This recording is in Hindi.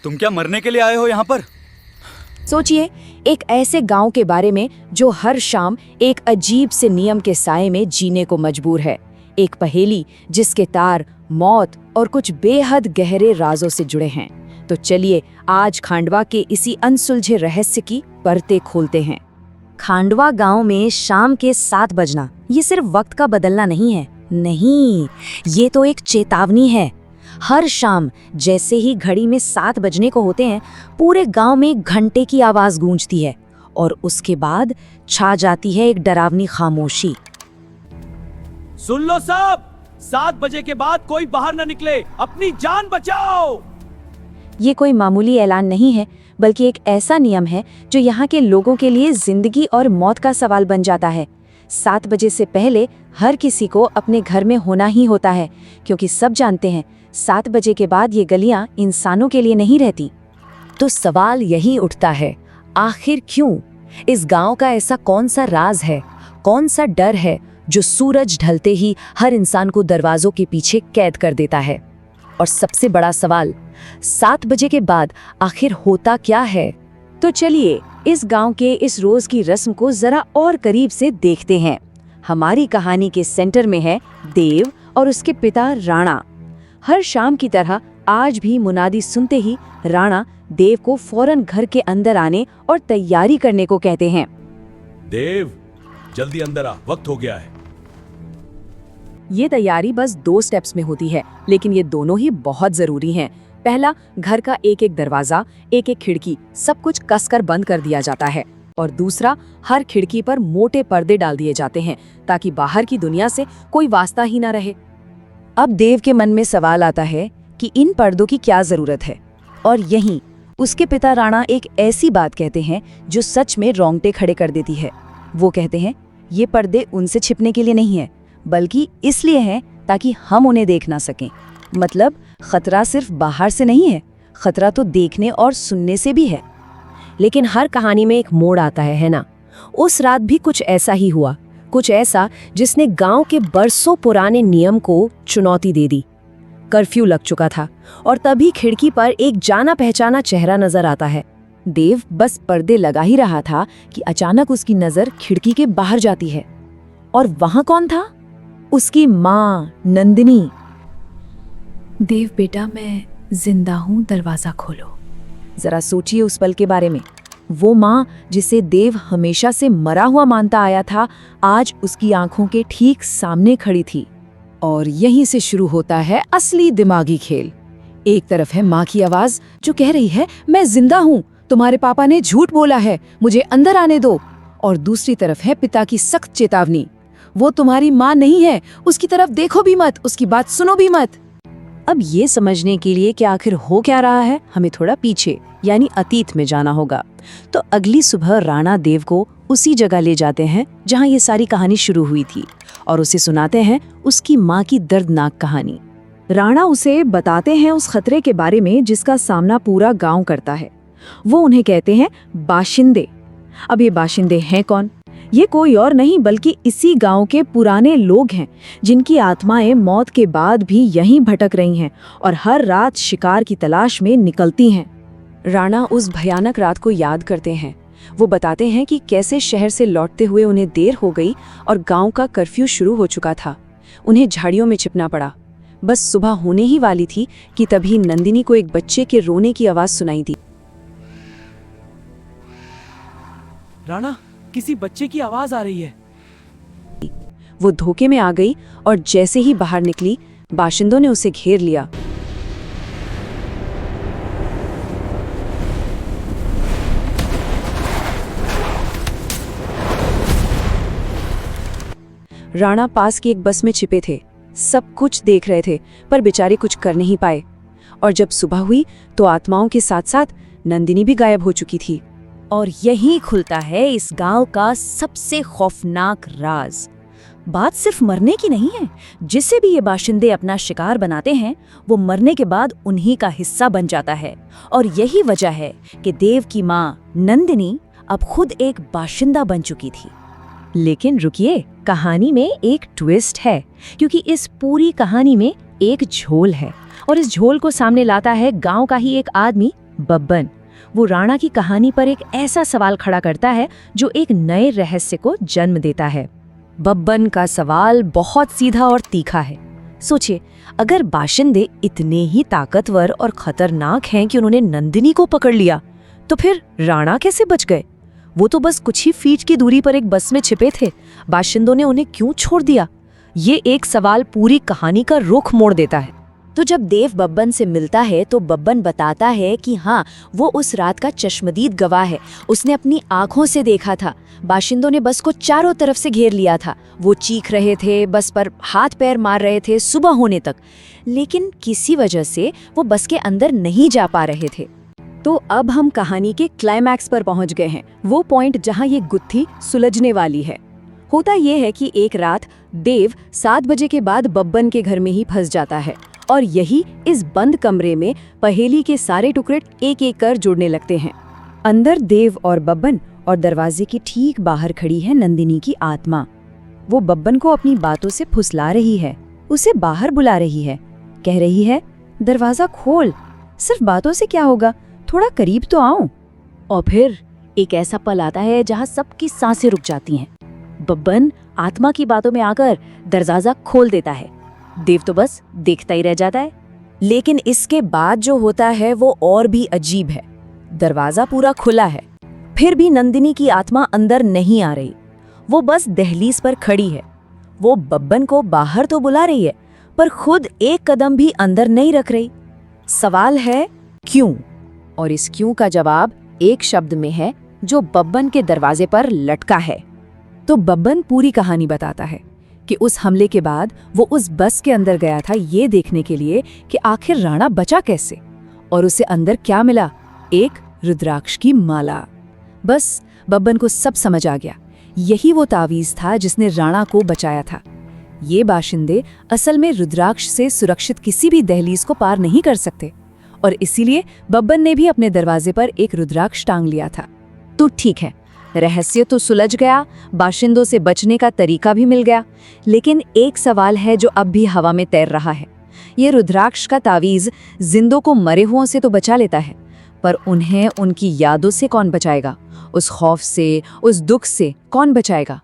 तुम क्या मरने के लिए आए हो यहाँ पर? सोचिए, एक ऐसे गांव के बारे में जो हर शाम एक अजीब से नियम के साए में जीने को मजबूर है। एक पहेली जिसके तार मौत और कुछ बेहद गहरे राजों से जुड़े हैं। तो चलिए आज खांडवा के इसी अनसुलझे रहस्य की परतें खोलते हैं। खांडवा गांव में शाम के 7 बजना ये सिर्फ वक्त का बदलना नहीं है, नहीं, ये तो एक चेतावनी है। हर शाम जैसे ही घड़ी में 7 बजने को होते हैं, पूरे गांव में घंटे की आवाज गूंजती है और उसके बाद छा जाती है एक डरावनी खामोशी। सुन लो सब, 7 बजे के बाद कोई बाहर न निकले, अपनी जान बचाओ। ये कोई मामूली ऐलान नहीं है, बल्कि एक ऐसा नियम है जो यहाँ के लोगों के लिए जिंदगी और मौत का सवाल बन जाता है। 7 बजे से पहले हर किसी को अपने घर में होना ही होता है, क्योंकि सब जानते हैं 7 बजे के बाद ये गलियां इंसानों के लिए नहीं रहती। तो सवाल यही उठता है, आखिर क्यों? इस गांव का ऐसा कौन सा राज है, कौन सा डर है जो सूरज ढलते ही हर इंसान को दरवाजों के पीछे कैद कर देता है? और सबसे बड़ा सवाल, 7 बजे के बाद आखिर होता क्या है? तो चलिए इस गांव के इस रोज की रस्म को जरा और करीब से देखते हैं। हमारी कहानी के सेंटर में है देव और उसके पिता राणा। हर शाम की तरह आज भी मुनादी सुनते ही राणा देव को फौरन घर के अंदर आने और तैयारी करने को कहते हैं। देव, जल्दी अंदर आ, वक्त हो गया है। ये तैयारी बस 2 स्टेप्स में होती है, लेकिन ये दोनों ही बहुत जरूरी हैं। पहला, घर का एक एक दरवाजा, एक एक खिड़की, सब कुछ कसकर बंद कर दिया जाता है। और दूसरा, हर खिड़की पर मोटे पर्दे डाल दिए जाते हैं ताकि बाहर की दुनिया से कोई वास्ता ही ना रहे। अब देव के मन में सवाल आता है कि इन पर्दों की क्या जरूरत है, और यहीं उसके पिता राणा एक ऐसी बात कहते हैं जो सच में रोंगटे खड़े कर देती है। वो कहते हैं, ये पर्दे उनसे छिपने के लिए नहीं है, बल्कि इसलिए हैं ताकि हम उन्हें देख ना सकें। मतलब खतरा सिर्फ बाहर से नहीं है, खतरा तो देखने और सुनने से भी है। लेकिन हर कहानी में एक मोड़ आता है ना? उस रात भी कुछ ऐसा ही हुआ, कुछ ऐसा जिसने गांव के बरसों पुराने नियम को चुनौती दे दी। कर्फ्यू लग चुका था और तभी खिड़की पर एक जाना पहचाना चेहरा नजर आता है। देव बस पर्दे लगा ही रहा था कि अचानक उसकी नजर खिड़की के बाहर जाती है। और वहां कौन था? उसकी माँ नंदिनी। देव बेटा, मैं जिंदा हूँ, दरवाजा खोलो। जरा सोचिए उस पल के बारे में। वो माँ जिसे देव हमेशा से मरा हुआ मानता आया था, आज उसकी आंखों के ठीक सामने खड़ी थी। और यहीं से शुरू होता है असली दिमागी खेल। एक तरफ है माँ की आवाज जो कह रही है, मैं जिंदा हूँ, तुम्हारे पापा ने झूठ बोला है, मुझे अंदर आने दो। और दूसरी तरफ है पिता की सख्त चेतावनी, वो तुम्हारी माँ नहीं है, उसकी तरफ देखो भी मत, उसकी बात सुनो भी मत। अब ये समझने के लिए कि आखिर हो क्या रहा है, हमें थोड़ा पीछे यानी अतीत में जाना होगा। तो अगली सुबह राणा देव को उसी जगह ले जाते हैं जहां ये सारी कहानी शुरू हुई थी, और उसे सुनाते हैं उसकी माँ की दर्दनाक कहानी। राणा उसे बताते हैं उस खतरे के बारे में जिसका सामना पूरा गांव करता है। वो उन्हें कहते हैं बाशिंदे। अब ये बाशिंदे हैं कौन? ये कोई और नहीं बल्कि इसी गांव के पुराने लोग हैं, जिनकी आत्माएं मौत के बाद भी यहीं भटक रही हैं और हर रात शिकार की तलाश में निकलती हैं। राणा उस भयानक रात को याद करते हैं। वो बताते हैं कि कैसे शहर से लौटते हुए उन्हें देर हो गई और गांव का कर्फ्यू शुरू हो चुका था। उन्हें झाड़ियों में छिपना पड़ा। बस सुबह होने ही वाली थी कि तभी नंदिनी को एक बच्चे के रोने की आवाज सुनाई दी। राणा, किसी बच्चे की आवाज आ रही है। वो धोखे में आ गई और जैसे ही बाहर निकली, बाशिंदों ने उसे घेर लिया। राणा पास की एक बस में छिपे थे, सब कुछ देख रहे थे, पर बेचारे कुछ कर नहीं पाए। और जब सुबह हुई तो आत्माओं के साथ साथ नंदिनी भी गायब हो चुकी थी। और यहीं खुलता है इस गांव का सबसे खौफनाक राज। बात सिर्फ मरने की नहीं है, जिसे भी ये बाशिंदे अपना शिकार बनाते हैं, वो मरने के बाद उन्हीं का हिस्सा बन जाता है। और यही वजह है कि देव की माँ नंदिनी अब खुद एक बाशिंदा बन चुकी थी। लेकिन रुकिए, कहानी में एक ट्विस्ट है, क्योंकि इस पूरी कहानी में एक झोल है, और इस झोल को सामने लाता है गांव का ही एक आदमी, बब्बन। वो राणा की कहानी पर एक ऐसा सवाल खड़ा करता है जो एक नए रहस्य को जन्म देता है। बब्बन का सवाल बहुत सीधा और तीखा है। सोचिए, अगर बाशिंदे इतने ही ताकतवर और खतरनाक हैं कि उन्होंने नंदिनी को पकड़ लिया, तो फिर राणा कैसे बच गए? वो तो बस कुछ ही फीट की दूरी पर एक बस में छिपे थे। बाशिंदों ने उन्हें क्यों छोड़ दिया? ये एक सवाल पूरी कहानी का रुख मोड़ देता है। तो जब देव बब्बन से मिलता है तो बब्बन बताता है कि हाँ, वो उस रात का चश्मदीद गवाह है। उसने अपनी आंखों से देखा था। बाशिंदों ने बस को चारों तरफ से घेर लिया था। वो चीख रहे थे, बस पर हाथ पैर मार रहे थे सुबह होने तक, लेकिन किसी वजह से वो बस के अंदर नहीं जा पा रहे थे। तो अब हम कहानी के क्लाइमैक्स पर पहुंच गए हैं, वो पॉइंट जहां ये गुत्थी सुलझने वाली है। होता ये है कि एक रात देव 7 बजे के बाद बब्बन के घर में ही फंस जाता है और यही इस बंद कमरे में पहेली के सारे टुकड़े एक एक कर जुड़ने लगते हैं। अंदर देव और बब्बन, और दरवाजे की ठीक बाहर खड़ी है नंदिनी की आत्मा। वो बब्बन को अपनी बातों से फुसला रही है, उसे बाहर बुला रही है, कह रही है दरवाजा खोल, सिर्फ बातों से क्या होगा, थोड़ा करीब तो आओ। और फिर एक ऐसा पल आता है जहां सबकी सांसें रुक जाती हैं। बब्बन आत्मा की बातों में आकर दरवाजा खोल देता है। देव तो बस देखता ही रह जाता है। लेकिन इसके बाद जो होता है वो और भी अजीब है। दरवाजा पूरा खुला है, फिर भी नंदिनी की आत्मा अंदर नहीं आ रही। वो बस दहलीज पर खड़ी है। वो बब्बन को बाहर तो बुला रही है, पर खुद एक कदम भी अंदर नहीं रख रही। सवाल है क्यों? और इस क्यों का जवाब एक शब्द में है जो बब्बन के दरवाजे पर लटका है। तो बब्बन पूरी कहानी बताता है कि उस हमले के बाद वो उस बस के अंदर गया था ये देखने के लिए कि आखिर राणा बचा कैसे, और उसे अंदर क्या मिला, एक रुद्राक्ष की माला। बस बब्बन को सब समझ आ गया, यही वो तावीज था जिसने राणा को बचाया था। ये बाशिंदे असल में रुद्राक्ष से सुरक्षित किसी भी दहलीज को पार नहीं कर सकते, और इसीलिए बब्बन ने भी अपने दरवाजे पर एक रुद्राक्ष टांग लिया था। तो ठीक है, रहस्य तो सुलझ गया, बाशिंदों से बचने का तरीका भी मिल गया, लेकिन एक सवाल है जो अब भी हवा में तैर रहा है। ये रुद्राक्ष का तावीज जिंदों को मरे हुओं से तो बचा लेता है, पर उन्हें उनकी यादों से कौन बचाएगा? उस खौफ से, उस दुख से कौन बचाएगा?